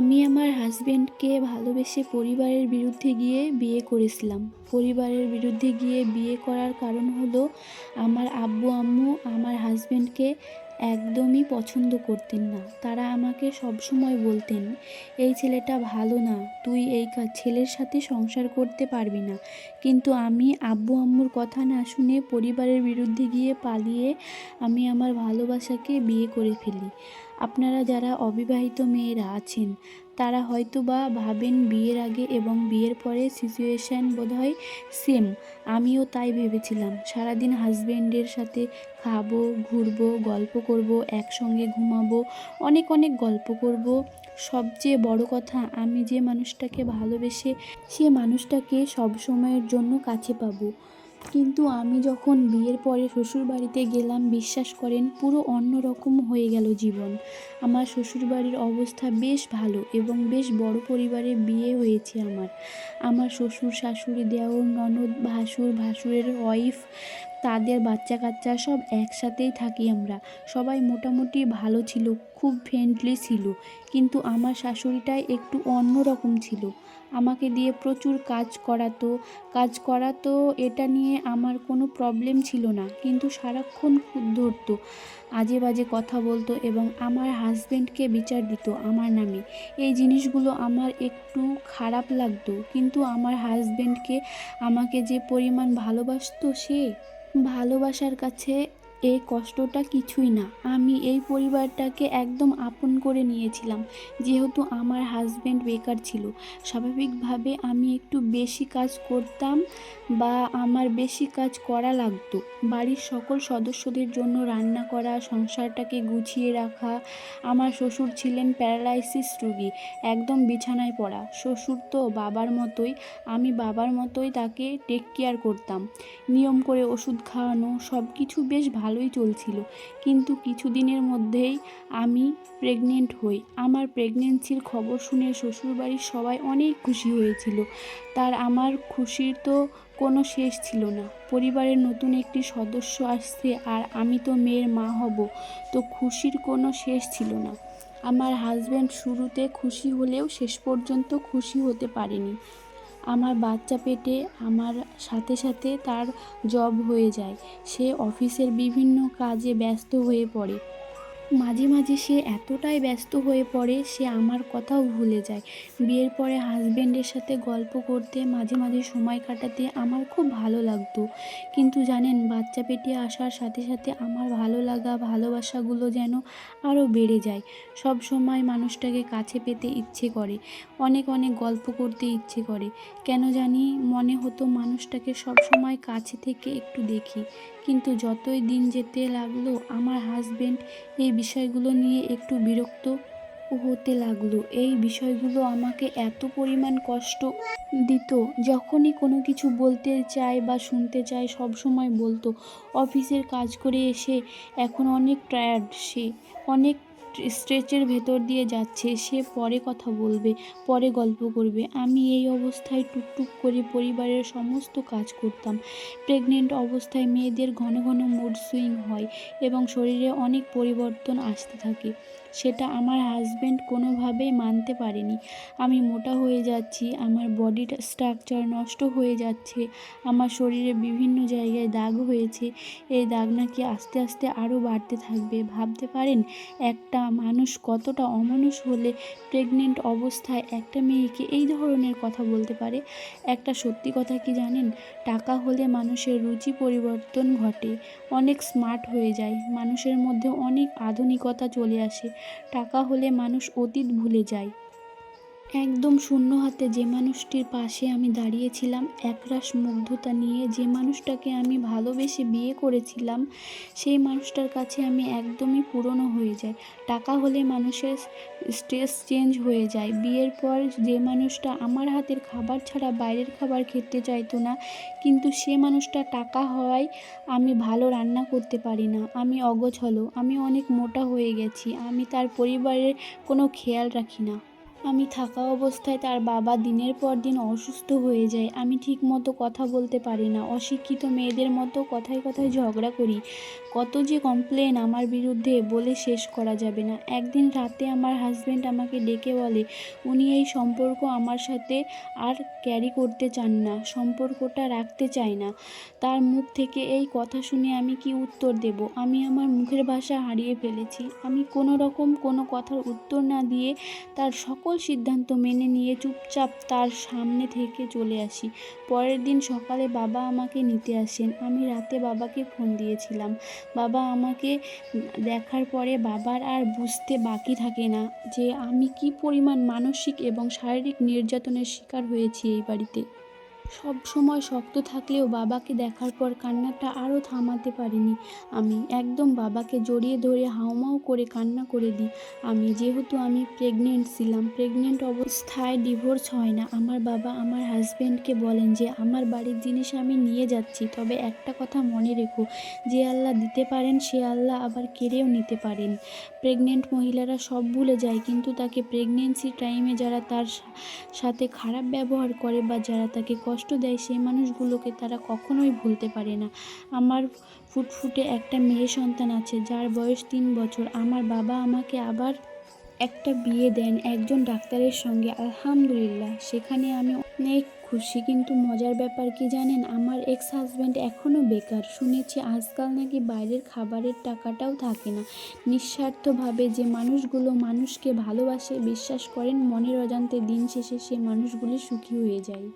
আমি আমার হাসব্যান্ডকে ভালোবেসে পরিবারের বিরুদ্ধে গিয়ে বিয়ে করেছিলাম। পরিবারের বিরুদ্ধে গিয়ে বিয়ে করার কারণ হলো আমার আব্বু-আম্মু আমার হাসব্যান্ডকে একদমই পছন্দ করতেন না। তারা আমাকে সবসময় বলতেন, "এই ছেলেটা ভালো না, তুই এই ছেলের সাথে সংসার করতে পারবি না।" কিন্তু আমি আব্বু-আম্মুর কথা না শুনে পরিবারের বিরুদ্ধে গিয়ে পালিয়ে আমি আমার ভালোবাসাকে বিয়ে করে ফেলি। আপনারা যারা অবিবাহিত মেয়েরা আছেন তারা হয়তোবা ভাবেন বিয়ের আগে এবং বিয়ের পরে সিচুয়েশান বোধহয় সেম। আমিও তাই ভেবেছিলাম। সারাদিন হাসব্যান্ডের সাথে খাবো, ঘুরবো, গল্প করব, একসঙ্গে ঘুমাবো, অনেক অনেক গল্প করব। সবচেয়ে বড় কথা, আমি যে মানুষটাকে ভালোবেসে সে মানুষটাকে সব সময়ের জন্য কাছে পাবো। কিন্তু আমি যখন বিয়ের পরে শ্বশুরবাড়িতে গেলাম, বিশ্বাস করেন পুরো অন্যরকম হয়ে গেল জীবন। আমার শ্বশুরবাড়ির অবস্থা বেশ ভালো এবং বেশ বড় পরিবারে বিয়ে হয়েছে আমার। আমার শ্বশুর, শাশুড়ি, দেওর, ননদ, ভাসুর, ভাসুরের ওয়াইফ, তাদের বাচ্চা কাচ্চা সব একসাথেই থাকি আমরা। সবাই মোটামুটি ভালো ছিল, খুব ফ্রেন্ডলি ছিল। কিন্তু আমার শাশুড়িটাই একটু অন্যরকম ছিল। আমাকে দিয়ে প্রচুর কাজ করাতো, এটা নিয়ে আমার কোনো প্রবলেম ছিল না। কিন্তু সারাক্ষণ খুঁত ধরতো, আজে বাজে কথা বলতো এবং আমার হাসব্যান্ডকে বিচার দিত আমার নামে। এই জিনিসগুলো আমার একটু খারাপ লাগতো। কিন্তু আমার হাসব্যান্ডকে আমাকে যে পরিমাণ ভালোবাসতো, সে ভালোবাসার কাছে এই কষ্টটা কিছুই না। আমি এই পরিবারটাকে একদম আপন করে নিয়েছিলাম। যেহেতু আমার হাসব্যান্ড বেকার ছিল, স্বাভাবিকভাবে আমি একটু বেশি কাজ করতাম বা আমার বেশি কাজ করা লাগতো। বাড়ির সকল সদস্যদের জন্য রান্না করা, সংসারটাকে গুছিয়ে রাখা। আমার শ্বশুর ছিলেন প্যারালাইসিস রোগী, একদম বিছানায় পড়া। শ্বশুর তো বাবার মতোই, আমি বাবার মতোই তাকে টেক কেয়ার করতাম। নিয়ম করে ওষুধ খাওয়ানো, সব কিছু বেশ ভালোই চলছিল। কিন্তু কিছুদিনের মধ্যেই আমি প্রেগনেন্ট হই। আমার প্রেগনেন্সির খবর শুনে শ্বশুরবাড়ির সবাই অনেক খুশি হয়েছিল। আমার খুশির তো কোনো শেষ ছিল না। পরিবারের নতুন একটি সদস্য আসছে আর আমি তো মেয়ের মা হব, তো খুশির কোনো শেষ ছিল না। আমার হাসব্যান্ড শুরুতে খুশি হলেও শেষ পর্যন্ত খুশি হতে পারেনি। আমার বাচ্চা পেটে আমার সাথে সাথে তার জব হয়ে যায়। সে অফিসের বিভিন্ন কাজে ব্যস্ত হয়ে পড়ে। মাঝে মাঝে সে এতটাই ব্যস্ত হয়ে পড়ে, সে আমার কথাও ভুলে যায়। বিয়ের পরে হাসব্যান্ডের সাথে গল্প করতে, মাঝে মাঝে সময় কাটাতে আমার খুব ভালো লাগতো। কিন্তু জানেন, বাচ্চা পেটে আসার সাথে সাথে আমার ভালো লাগা, ভালোবাসাগুলো যেন আরও বেড়ে যায়। সব সময় মানুষটাকে কাছে পেতে ইচ্ছে করে, অনেক অনেক গল্প করতে ইচ্ছে করে। কেন জানি মনে হতো মানুষটাকে সব সময় কাছে থেকে একটু দেখি। কিন্তু যতই দিন যেতে লাগলো, আমার হাসব্যান্ড এই বিষয়গুলো নিয়ে একটু বিরক্ত হতে লাগলো। এই বিষয়গুলো আমাকে এত পরিমাণ কষ্ট দিত। যখনই কোনো কিছু বলতে চাই বা শুনতে চাই, সব সময় বলতো অফিসের কাজ করে এসে এখন অনেক টায়ার্ড, সে অনেক স্ট্রেচের ভেতর দিয়ে যাচ্ছে, সে পরে কথা বলবে, পরে গল্প করবে। আমি এই অবস্থায় টুকটুক করে পরিবারের সমস্ত কাজ করতাম। প্রেগনেন্ট অবস্থায় মেয়েদের ঘন ঘন মুড সুইং হয় এবং শরীরে অনেক পরিবর্তন আসতে থাকে। সেটা আমার হাসব্যান্ড কোনোভাবেই মানতে পারেনি। আমি মোটা হয়ে যাচ্ছি, আমার বডির স্ট্রাকচার নষ্ট হয়ে যাচ্ছে, আমার শরীরে বিভিন্ন জায়গায় দাগ হয়েছে। এই দাগ নাকি আস্তে আস্তে আরও বাড়তে থাকবে। ভাবতে পারেন একটা মানুষ কতটা অমানুষ হলে প্রেগনেন্ট অবস্থায় একটা মেয়েকে এই ধরনের কথা বলতে পারে। একটা সত্যি কথা কি জানেন, টাকা হলে মানুষের রুচি পরিবর্তন ঘটে, অনেক স্মার্ট হয়ে যায়, মানুষের মধ্যে অনেক আধুনিকতা চলে আসে। টাকা হলে মানুষ অতীত ভুলে যায়। একদম শূন্য হাতে যে মানুষটির পাশে আমি দাঁড়িয়েছিলাম একরাশ মুগ্ধতা নিয়ে, যে মানুষটাকে আমি ভালোবেসে বিয়ে করেছিলাম, সেই মানুষটার কাছে আমি একদমই পুরনো হয়ে যাই। টাকা হলে মানুষের স্ট্রেস চেঞ্জ হয়ে যায়। বিয়ের পর যে মানুষটা আমার হাতের খাবার ছাড়া বাইরের খাবার খেতে চাইতো না, কিন্তু সে মানুষটা টাকা হওয়ায় আমি ভালো রান্না করতে পারি না, আমি অগোছালো, আমি অনেক মোটা হয়ে গেছি, আমি তার পরিবারের কোনো খেয়াল রাখি না। আমি থাকা অবস্থায় তার বাবা দিনের পর দিন অসুস্থ হয়ে যায়। আমি ঠিকমতো কথা বলতে পারি না। অশিক্ষিত মেয়েদের মতো কথায় কথায় ঝগড়া করি। কত যে কমপ্লেন আমার বিরুদ্ধে বলে শেষ করা যাবে না। একদিন রাতে আমার হাজবেন্ড আমাকে ডেকে বলে উনি এই সম্পর্ক আমার সাথে আর ক্যারি করতে চান না, সম্পর্কটা রাখতে চায় না। তার মুখ থেকে এই কথা শুনে আমি কি উত্তর দেব? আমি আমার মুখের ভাষা হারিয়ে ফেলেছি। আমি কোনো রকম কোনো কথার উত্তর না দিয়ে তার সকল সিদ্ধান্ত মেনে নিয়ে চুপচাপ তার সামনে থেকে চলে আসি। পরের দিন সকালে বাবা আমাকে নিতে আসেন। আমি রাতে বাবাকে ফোন দিয়েছিলাম। বাবা আমাকে দেখার পরে বাবার আর বুঝতে বাকি থাকে না যে আমি কী পরিমাণ মানসিক এবং শারীরিক নির্যাতনের শিকার হয়েছি এই বাড়িতে। সব সময় শক্ত থাকলেও বাবাকে দেখার পর কান্নাটা আরও থামাতে পারিনি। আমি একদম বাবাকে জড়িয়ে ধরে হাউমাউ করে কান্না করে দিই। যেহেতু আমি প্রেগনেন্ট ছিলাম, প্রেগনেন্ট অবস্থায় ডিভোর্স হয় না। আমার বাবা আমার হাজব্যান্ডকে বলেন যে আমার বাড়ির জিনিস আমি নিয়ে যাচ্ছি, তবে একটা কথা মনে রেখো, যে আল্লাহ দিতে পারেন সে আল্লাহ আবার কেড়েও নিতে পারেন। প্রেগনেন্ট মহিলারা সব ভুলে যায়, কিন্তু তাকে প্রেগনেন্সি টাইমে যারা তার সাথে খারাপ ব্যবহার করে বা যারা তাকে কষ্ট দেয় সেই মানুষগুলোকে তারা কখনোই ভুলতে পারে না। আমার ফুটফুটে একটা মেয়ে সন্তান আছে যার বয়স 3 বছর। আমার বাবা আমাকে আবার একটা বিয়ে দেন একজন ডাক্তারের সঙ্গে, আলহামদুলিল্লাহ, সেখানে আমি অনেক খুশি। কিন্তু মজার ব্যাপার কি জানেন, আমার এক্স হাজব্যান্ড এখনও বেকার। শুনেছি আজকাল নাকি বাইরের খাবারের টাকাটাও থাকে না। নিঃস্বার্থভাবে যে মানুষগুলো মানুষকে ভালোবাসে, বিশ্বাস করেন, মনের অজান্তে দিন শেষে সে মানুষগুলি সুখী হয়ে যায়।